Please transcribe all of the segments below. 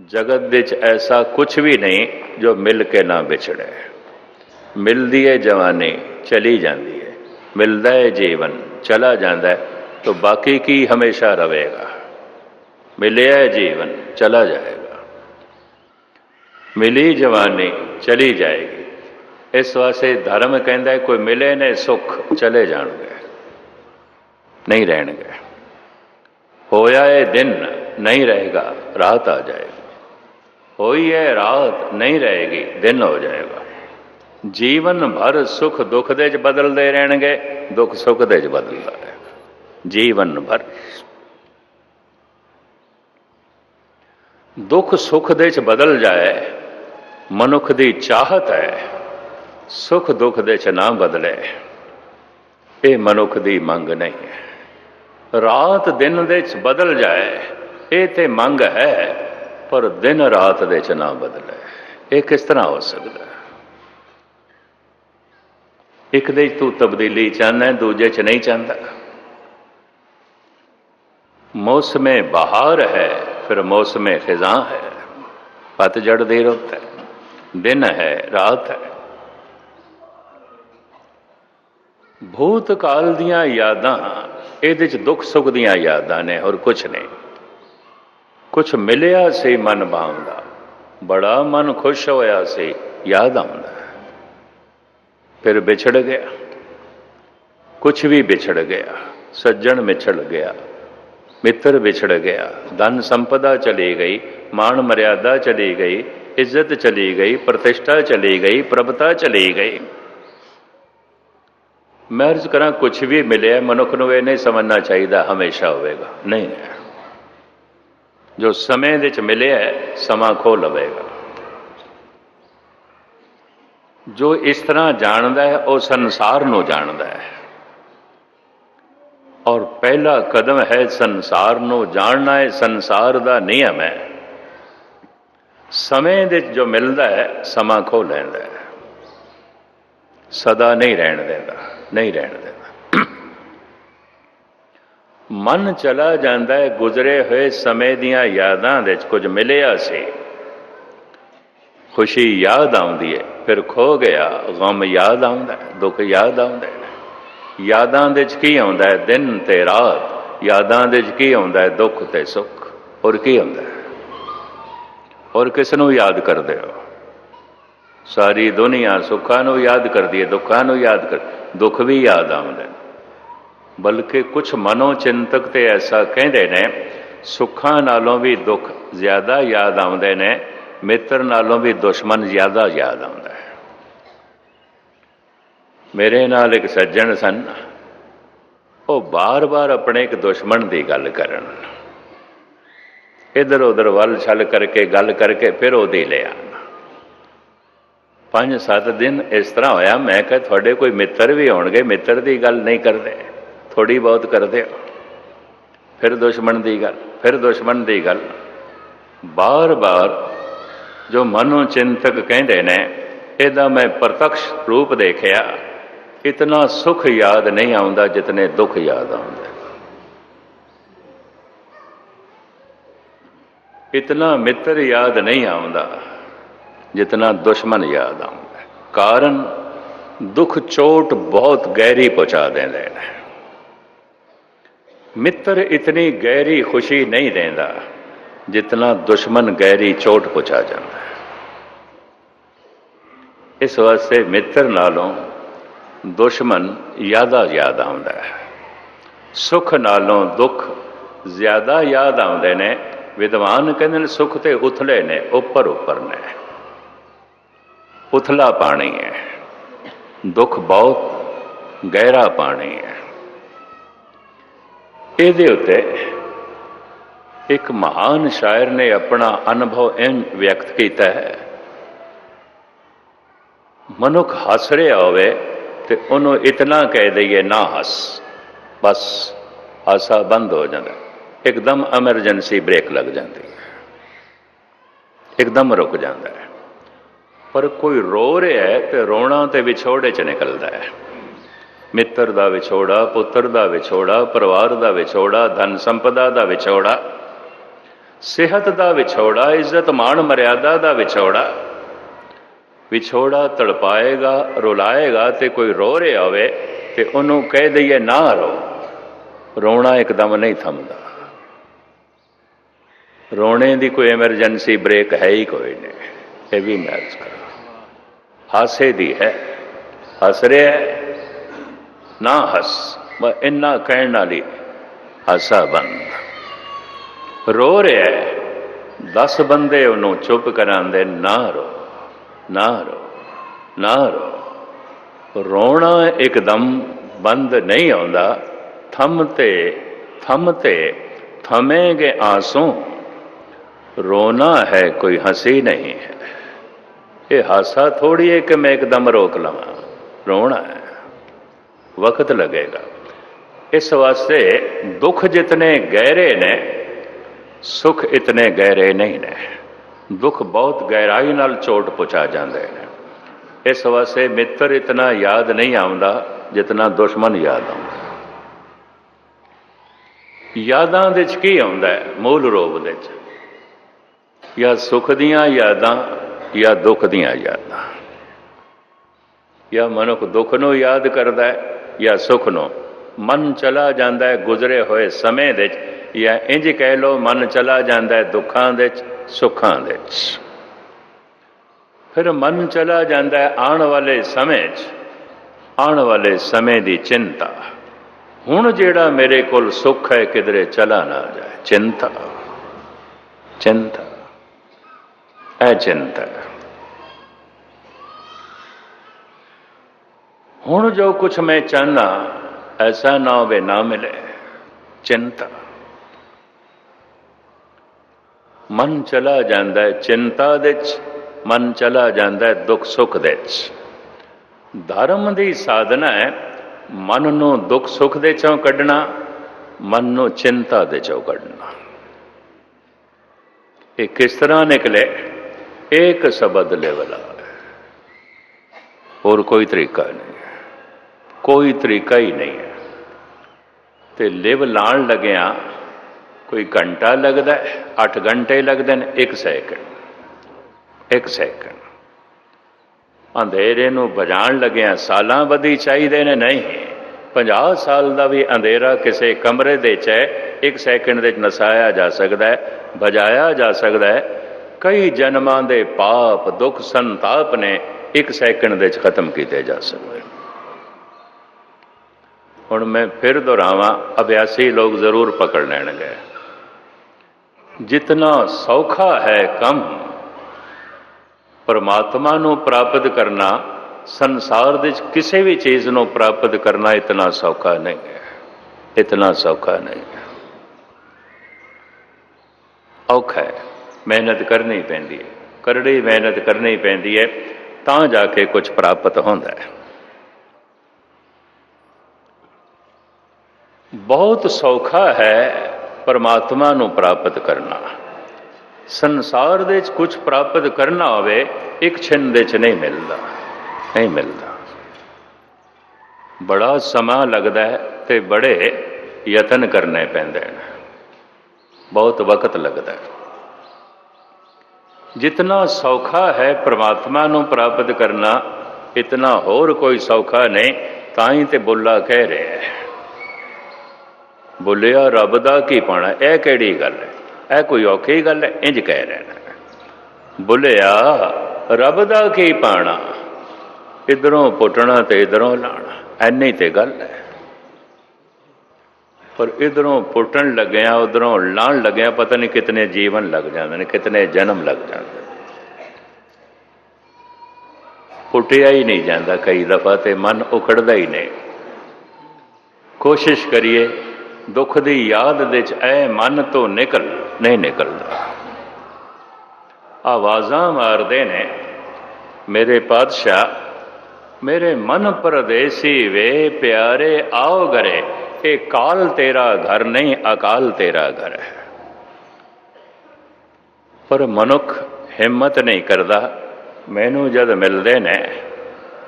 जगत विच ऐसा कुछ भी नहीं जो मिल के ना विछड़े। मिलती है जवानी चली जाती है, मिलता है जीवन चला जाता है, तो बाकी की हमेशा रहेगा। मिले है जीवन चला जाएगा, मिली जवानी चली जाएगी। इस वास्ते धर्म कहता है कोई मिले ने सुख चले जाएंगे, नहीं रहेंगे। होया है दिन नहीं रहेगा, रात आ जाएगी। होई है रात नहीं रहेगी, दिन हो जाएगा। जीवन भर सुख दुख दे बदलते रहेंगे, दुख सुख दे बदलता रहेगा जीवन भर। दुख सुख दे बदल जाए मनुख दी चाहत है, सुख दुख दे ना बदले ये मनुख दी मंग नहीं है। रात दिन दे बदल जाए ये ते मंग है, पर दिन रात दे ना बदले ये किस तरह हो सकता है। एक दे तू तब्दीली चाहना है, दूजे च नहीं चाहता। मौसम बहार है फिर मौसम खिजां है, पतझड़ दी रुत है, दिन है रात है। भूतकाल दियां यादां इहदे च दुख सुख दियां यादां ने, और कुछ नहीं। कुछ मिलिया सी मन भावदा, बड़ा मन खुश होया सी, याद आउंदा, फिर बिछड़ गया। कुछ भी बिछड़ गया, सज्जन बिछड़ गया, मित्र बिछड़ गया, धन संपदा चली गई, मान मर्यादा चली गई, इज्जत चली गई, प्रतिष्ठा चली गई, प्रभुता चली गई। मैं अर्ज करा कुछ भी मिले मनुख नूं ये नहीं समझना चाहिए हमेशा होवेगा, नहीं है। जो समय दे च मिले है समा खो लवेगा। जो इस तरह जानता है वह संसार नूं जानता है, और पहला कदम है संसार नूं जानना है। संसार दा नियम है समय दे जो मिलता है समा खो लैंदा है, सदा नहीं रहन देता, नहीं रहन देता। मन चला जाता है गुजरे हुए समय दियां यादां दे कुछ मिलिया सी, खुशी याद आउंदी है, फिर खो गया, गम याद आउंदा है, दुख याद आउंदा है। यादां दे की आउंदा है दिन ते रात, यादां दे की आउंदा है दुख ते सुख, और की आउंदा है। और किस नूं याद करदे हो? सारी दुनिया सुखां नूं याद करदी है, दुखां नूं याद कर, दुख भी याद आउंदे ने। बल्कि कुछ मनोचिंतक ते ऐसा कहते ने सुखां नालों भी दुख ज्यादा याद आउंदे ने, मित्र नालों भी दुश्मन ज्यादा याद आउंदा है। मेरे नाल एक सज्जन सन, वो बार बार अपने एक दुश्मन की गल करन, इधर उधर वल छल करके गल करके फिर ओदी ले आना। 5-7 दिन इस तरह होया, मैं कहा थोड़े कोई मित्र भी होणगे, मित्र की गल नहीं करते, थोड़ी बहुत करते हो, फिर दुश्मन की गल, फिर दुश्मन की गल। बार बार जो मनोचिंतक कहते ने इहदा मैं प्रत्यक्ष रूप देखिया, इतना सुख याद नहीं आउंदा जितने दुख याद आउंदे, इतना मित्र याद नहीं आउंदा जितना दुश्मन याद आउंदा। कारण दुख चोट बहुत गहरी पहुंचा देंदे ने, मित्र इतनी गहरी खुशी नहीं देंदा जितना दुश्मन गहरी चोट पहुंचा जाता है। इस वास्ते मित्र नालों दुश्मन ज्यादा याद आउंदा है, सुख नालों दुख ज्यादा याद आउंदे ने। विद्वान कहते हैं सुख ते उथले ने, उपर उपर ने, उथला पानी है, दुख बहुत गहरा पानी है। इहदे उत्ते एक महान शायर ने अपना अनुभव इन व्यक्त किया है। मनुख हस रहा होवे ते उन्हों इतना कह दईए ना हस, बस हासा बंद हो जाता, एकदम एमरजेंसी ब्रेक लग जाती है, एकदम रुक जाता है। पर कोई रो रहा है तो रोना तो विछोड़े च निकलता है। मित्र दा विछोड़ा, पुत्र दा विछोड़ा, परिवार दा विछोड़ा, धन संपदा दा विछोड़ा, सेहत का विछोड़ा, इज्जत मान मर्यादा का विछोड़ा। विछोड़ा तड़पाएगा, रुलाएगा, तो कोई रो रहा होवे तो उन्होंने कह दईए ना रो। रोना एकदम नहीं थमदा। रोने की कोई एमरजेंसी ब्रेक है ही कोई नहीं। ये भी मैच करो। हासे दी है, हस रहा है ना हस, बस इन्ना कहने वाली हासा बंद। रो रहा है, 10 बंदे उन्होंने चुप करांदे ना रो, ना रो, ना रो। रोना एकदम बंद नहीं होता। थमते थमते थमेंगे आंसू। रोना है, कोई हंसी नहीं है। ये हासा थोड़ी है कि मैं एकदम रोक लवा। रोना है, वक्त लगेगा। इस वास्ते दुख जितने गहरे ने, सुख इतने गहरे नहीं ने। दुख बहुत गहराई नाल चोट पहुँचा जाते हैं। इस वास्ते मित्र इतना याद नहीं आता जितना दुश्मन याद आता। यादां दे च की आउंदा है मूल रूप दे च, या सुख दियां यादां या दुख दियां यादां। या मनुख दुख नूं याद करदा है या सुख नूं। मन चला जाता है गुजरे हुए समय दे च, या इंज कह लो मन चला जाता है दुखां दे च, सुखां दे च। फिर मन चला जाता है आने वाले समय च, आने वाले समय की चिंता। हुण जेड़ा मेरे कोल सुख है किधरे चला ना जाए, चिंता चिंता है, चिंता। हुण जो कुछ मैं चाहना ऐसा ना हो ना मिले, चिंता। मन चला जाता है चिंता दे च, मन चला जाता है दुख सुख दे च। धर्म की साधना है मन नूं दुख सुख दे चों कढ़ना, मन नूं चिंता दे चों कढ़ना। ये किस तरह निकले? एक शब्द लेवला है, और कोई तरीका नहीं है, कोई तरीका ही नहीं है। तो लिव लाण लग्या कोई घंटा लगता है, 8 घंटे लगते हैं, 1 सैकंड, 1 सैकंड। अंधेरे नूं भजाण लग्या सालां बधी चाहिए ने, नहीं। 50 साल का भी अंधेरा किसी कमरे दे च है, 1 सैकंड दे नसाया जा सकता है, भजाया जा सकता है। कई जन्मां दे पाप दुख संताप ने 1 सैकंड दे खत्म किए जा सकते हैं। हुण मैं फिर दोहरावां, अभ्यासी लोग जरूर पकड़ लैणगे। जितना सौखा है कम परमात्मा नूं प्राप्त करना, संसार दे किसी भी चीज़ नूं प्राप्त करना इतना सौखा नहीं है, इतना सौखा नहीं है। औखा है, मेहनत करनी पैंदी है, करड़ी मेहनत करनी पैंदी है, तां जाके कुछ प्राप्त होंदा है। बहुत सौखा है परमात्मा नूं प्राप्त करना। संसार दे कुछ प्राप्त करना होवे, एक छिन दे च नहीं मिलता, नहीं मिलता। बड़ा समा लगता है ते बड़े यतन करने पैंदे हैं, बहुत वक्त लगता है। जितना सौखा है परमात्मा नूं प्राप्त करना, इतना होर कोई सौखा नहीं। ताई ते बुल्ला कह रहे हैं, बुलिया रब दा की पाना। यह केड़ी गल है? यह कोई औखी गल है? इंज कह रहे हैं, बुलिया रब दा की पाना, इधरों पुटना तो इधरों लाना, ऐनी तो गल है। पर इधरों पुटन लग्या उधरों लाण लग्या, पता नहीं कितने जीवन लग जाते हैं, कितने जन्म लग जाते हैं। पुटिया ही नहीं जाता कई दफा, तो मन उखड़ता ही नहीं। कोशिश करिए दुख की याद दे ऐ मन तो निकल नहीं निकलता। आवाज़ां मारते ने मेरे पातशाह, मेरे मन परदेसी वे प्यारे आओ घरे। ये काल तेरा घर नहीं, अकाल तेरा घर है। पर मनुख हिम्मत नहीं करता। मैनू जद मिलते ने,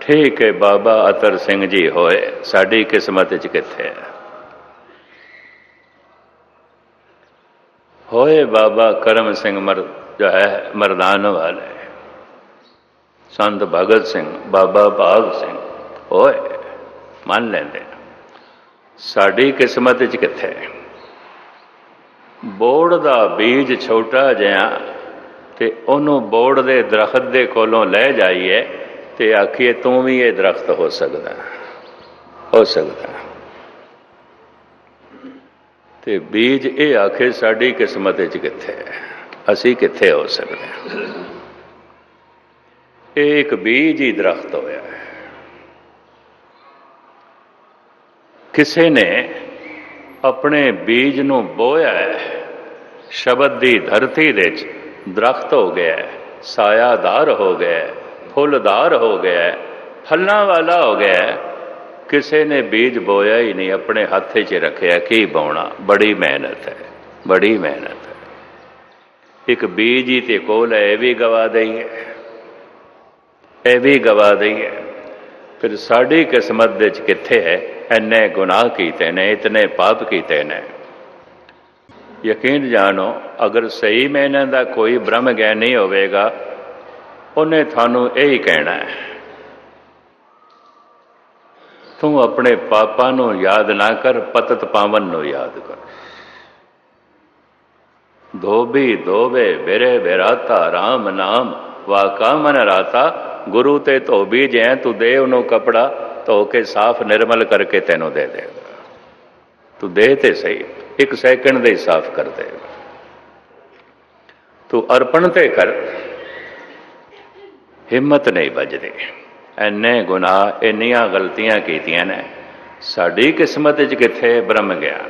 ठीक है बाबा अतर सिंह जी होए, साड़ी किस्मत च कित्थे है। होए बाबा करम सिंह जो है मरदान वाले, संत भगत सिंह, बाबा भाग सिंह होए, मन लेंदे। साडी किस्मत च कित्थे? बोड़ दा बीज छोटा जिहा ते ओनू बोड़ दे दरख्त दे कोलों लै जाइए ते आखिए तू भी ये दरख्त हो सकदा, हो सकदा। ते बीज ये आखे साडी किस्मत च कित्थे, असी कित्थे हो सकदे। ये एक बीज ही दरख्त होया है। किसी ने अपने बीज नूं बोया है, शब्द की धरती दे दरख्त हो गया है, सायादार हो गया है, फुलदार हो गया है, फलों वाला हो गया है। किसी ने बीज बोया ही नहीं, अपने हाथ च रखिया की बोना। बड़ी मेहनत है, बड़ी मेहनत है। एक बीज ही तो कोल है, यह भी गवा दईए, यह भी गवा दईए। फिर साड़ी किस्मत दे कित्थे है? इन्ने गुनाह कीते ने, इतने पाप कीते ने। यकीन जानो, अगर सही मैंने का कोई ब्रह्म ज्ञानी होवेगा, उन्हें थानू यही कहना है, तू अपने पापा नू याद ना कर, पतत पावन नू याद कर। धोबी धोबे बिरे बिराता, राम नाम वाका मन राता। गुरु ते धोबी जै, तू दे उन्होंने कपड़ा धो के साफ निर्मल करके तेनों दे देगा। तू दे ते सही, एक सैकंड दे साफ कर देगा। तू अर्पण ते कर, हिम्मत नहीं बजदी। इन्ने गुनाह, इन्नियां गलतियां कीतियां ने, साड़ी किस्मत च कित्थे ब्रह्म ज्ञान।